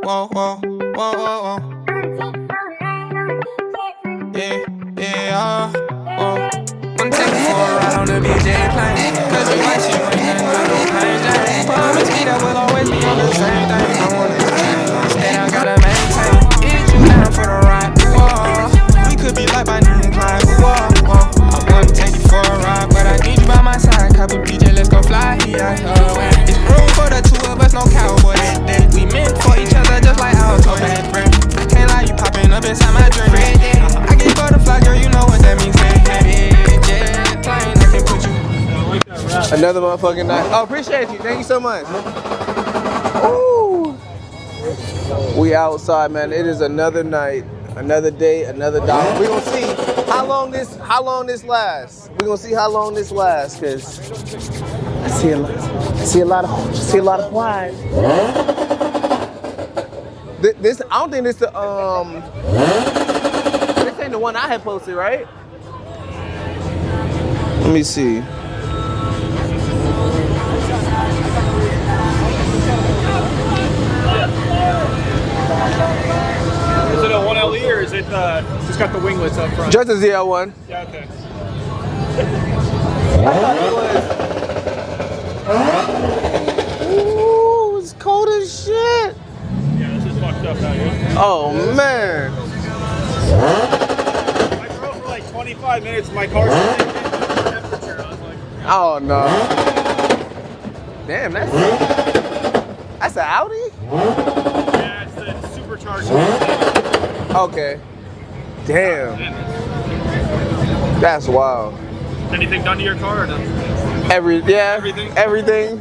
whoa, whoa, whoa, whoa, whoa. Yeah, yeah, whoa. I'm taking for a ride on the BJ plane. Cause you like shit when nothing but no pain, Jane. Promise me that we'll always be on the same thing. I wanna change, instead I gotta maintain. Is you down for the ride? Whoa. We could be like by knee and climb. Whoa, whoa. I wanna take you for a ride, but I need you by my side. Copy BJ, let's go fly here. It's room for the two of us, no cowboy. We meant for each other just like automotive. I can't lie, you popping up inside my dream. I get butterfly, girl, you know what that means. Another motherfucking night. Oh, appreciate you. Thank you so much. Ooh. We outside, man. It is another night, another day, another dollar. We gonna see how long this lasts. We gonna see how long this lasts, cause I see a lot of white. This I don't think this the this ain't the one I had posted, right? Let me see. Is it a 1LE or is it just got the winglets up front? Just a ZL1. Yeah, okay. I thought it was. Ooh, it's cold as shit. Yeah, this is fucked up out here. Oh man. I drove for like 25 minutes. My car's temperature. I was like, Oh no. Damn, that's an Audi? yeah, it's the supercharged. Okay. Damn. That's wild. Anything done to your car or no? Everything. Everything?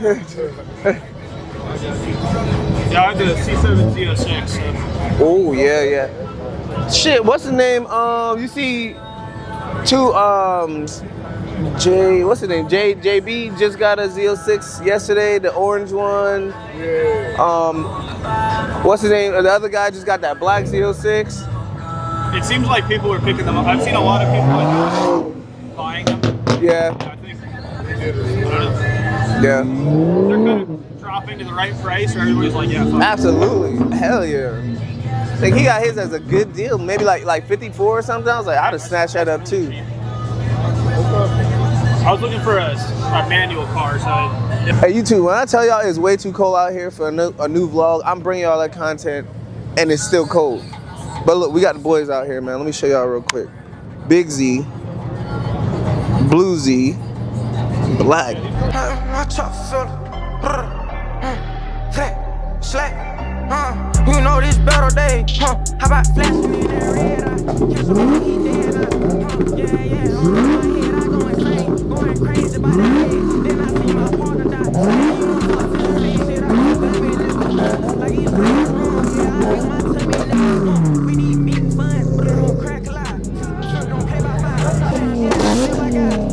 Yeah, I had the C7 Z06. So. Oh yeah. Shit, what's the name? You see two what's the name? JB just got a Z06 yesterday, the orange one. Yeah. What's the name? The other guy just got that black Z06. It seems like people are picking them up. I've seen a lot of people buying them. Yeah. I think. Yeah. They're kind of dropping to the right price, or everybody's like, yeah, fuck. Absolutely. Hell yeah. Like he got his as a good deal, maybe like 54 or something. I was like, I'd have snatched that up too. I was looking for a manual car, so. Hey, you too. When I tell y'all it's way too cold out here for a new vlog, I'm bringing y'all that content, and it's still cold. But look, we got the boys out here, man. Let me show y'all real quick. Big Z, Blue Z, Black. You know this battle day, huh? How about flashing in that red eye? Catch somebody dead eye. Yeah, on my head, I going crazy by that head. Then I see my partner die. Like he's like, yeah, I got my tummy now. We need big fun, but it don't crack a lot. Don't pay by 5. Yeah, I got it.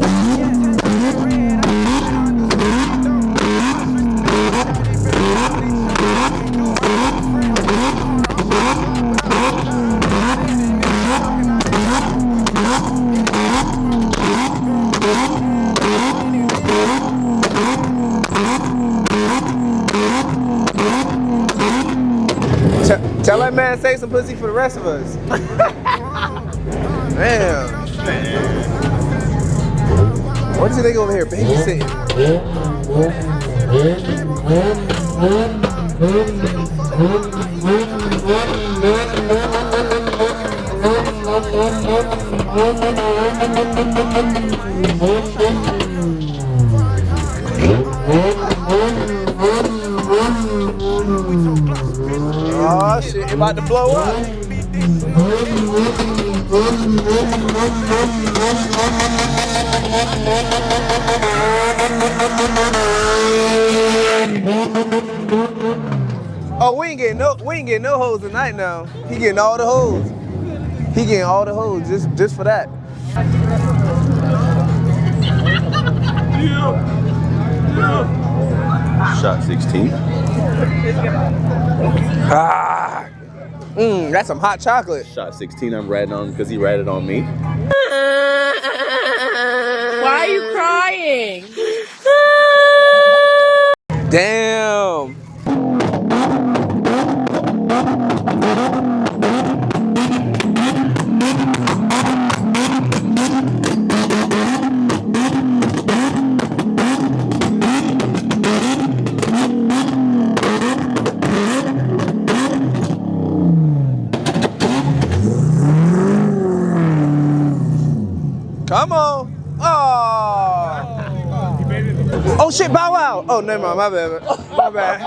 Tell that man save some pussy for the rest of us. Damn. What's the nigga over here babysitting? Oh shit, it about to blow up. Oh, we ain't getting no hoes tonight now. He getting all the hoes. He getting all the hoes just for that. Shot 16. Ah, that's some hot chocolate. Shot 16 I'm ratting on because he ratted on me. Why are you crying? Damn. Come on. Oh. Oh shit, Bow Wow. Oh, never mind. My bad. My bad.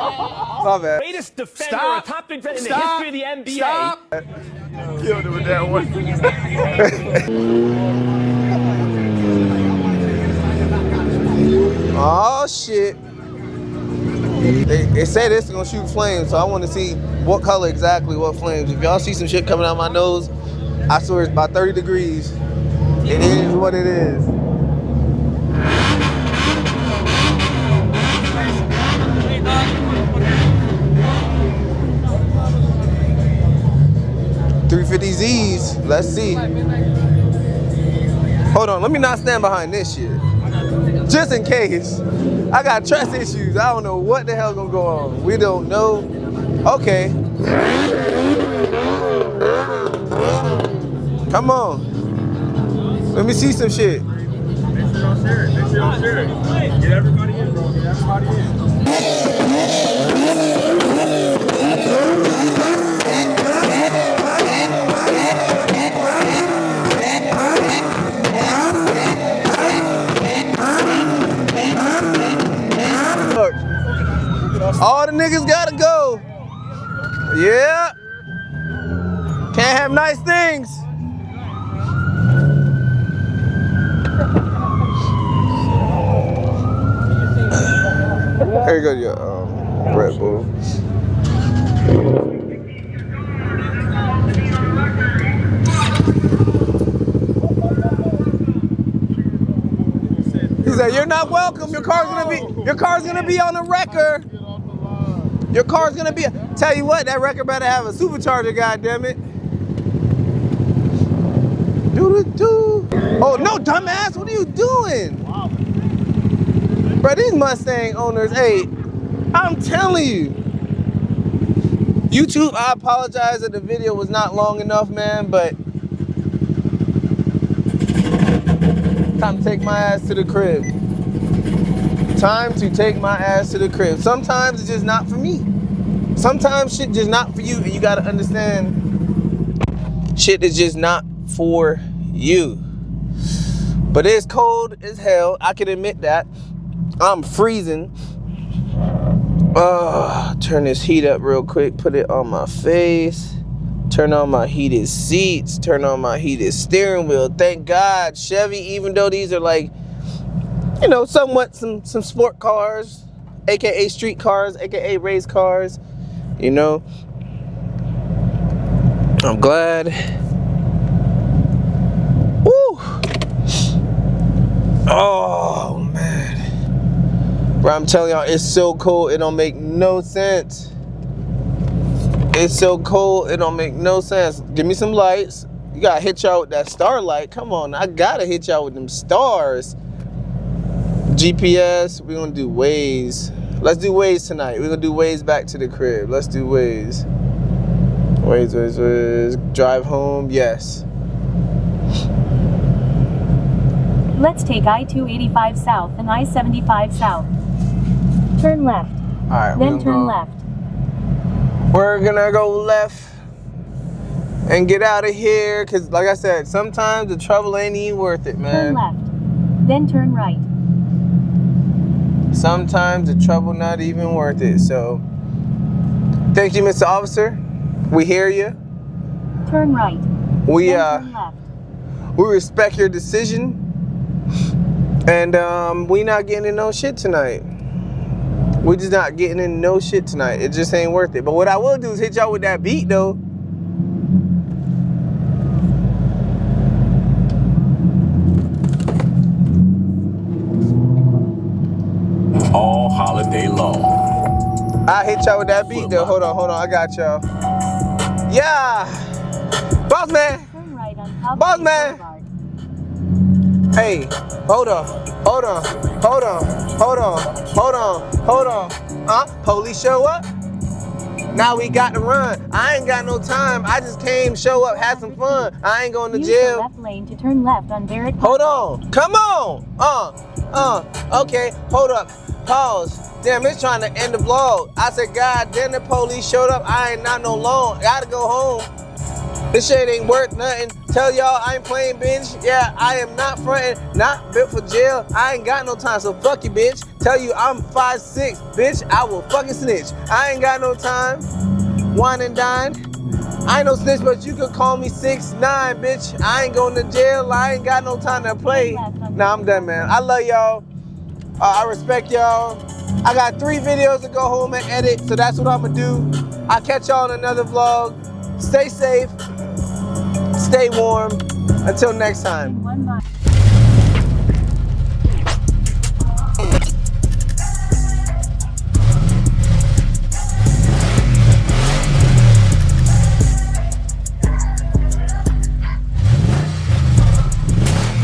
My bad. Greatest defender, a top defender in the history of the NBA. Stop. Killed it with that one. Oh shit. They say this is gonna shoot flames, so I want to see what color exactly, what flames. If y'all see some shit coming out my nose, I swear it's about 30 degrees. It is what it is. $350Zs. Let's see. Hold on, let me not stand behind this shit. Just in case. I got trust issues. I don't know what the hell gonna go on. We don't know. Okay. Come on. Let me see some shit. Make sure y'all share it. Make sure y'all share it. Get everybody in, bro. Get everybody in. Look, all the niggas gotta go. Yeah. Can't have nice things. Here you go, your Red Bull. He said, "You're not welcome. Your car's gonna be on the wrecker. Your car's gonna be. Tell you what, that wrecker better have a supercharger. Goddammit. Doo-doo-doo. Oh no, dumbass! What are you doing? Bro, these Mustang owners, hey, I'm telling you. YouTube, I apologize that the video was not long enough, man, but time to take my ass to the crib. Time to take my ass to the crib. Sometimes it's just not for me. Sometimes shit just not for you, and you gotta understand shit is just not for you. But it's cold as hell, I can admit that. I'm freezing. Turn this heat up real quick. Put it on my face. Turn on my heated seats. Turn on my heated steering wheel. Thank God, Chevy, even though these are like, you know, somewhat some sport cars, aka street cars, aka race cars, you know. I'm glad. Woo! Oh man. Bro, I'm telling y'all, it's so cold, it don't make no sense. It's so cold, it don't make no sense. Give me some lights. You gotta hit y'all with that star light. Come on, I gotta hit y'all with them stars. GPS, we're gonna do Waze. Let's do Waze tonight. We're gonna do Waze back to the crib. Let's do Waze. Waze. Drive home, yes. Let's take I-285 south and I-75 south. Turn left. All right, then turn left. We're gonna go left and get out of here, cause like I said, sometimes the trouble ain't even worth it, man. Turn left. Then turn right. Sometimes the trouble not even worth it. So, thank you, Mr. Officer. We hear you. Turn right. We then turn left. We respect your decision, and we not getting in no shit tonight. We just not getting in no shit tonight. It just ain't worth it. But what I will do is hit y'all with that beat though. All holiday long. I hit y'all with that beat though. Hold on, I got y'all. Yeah, boss man. Turn right on top Boss man. Hey, hold on. Huh? Police show up? Now we got to run. I ain't got no time. I just came, show up, have some fun. I ain't going to Use the jail. left lane to turn left on Barrett. Hold on. Come on. Okay. Hold up. Pause. Damn, it's trying to end the vlog. I said, God damn, the police showed up. I ain't not no loan. Gotta go home. This shit ain't worth nothing. Tell y'all I ain't playing, bitch. Yeah, I am not fronting, not built for jail. I ain't got no time, so fuck you, bitch. Tell you I'm 5'6", bitch. I will fucking snitch. I ain't got no time. Wine and dine. I ain't no snitch, but you could call me 6'9", bitch. I ain't going to jail. I ain't got no time to play. Nah, I'm done, man. I love y'all. I respect y'all. I got 3 videos to go home and edit, so that's what I'm gonna do. I'll catch y'all in another vlog. Stay safe. Stay warm. Until next time. In 1 mile.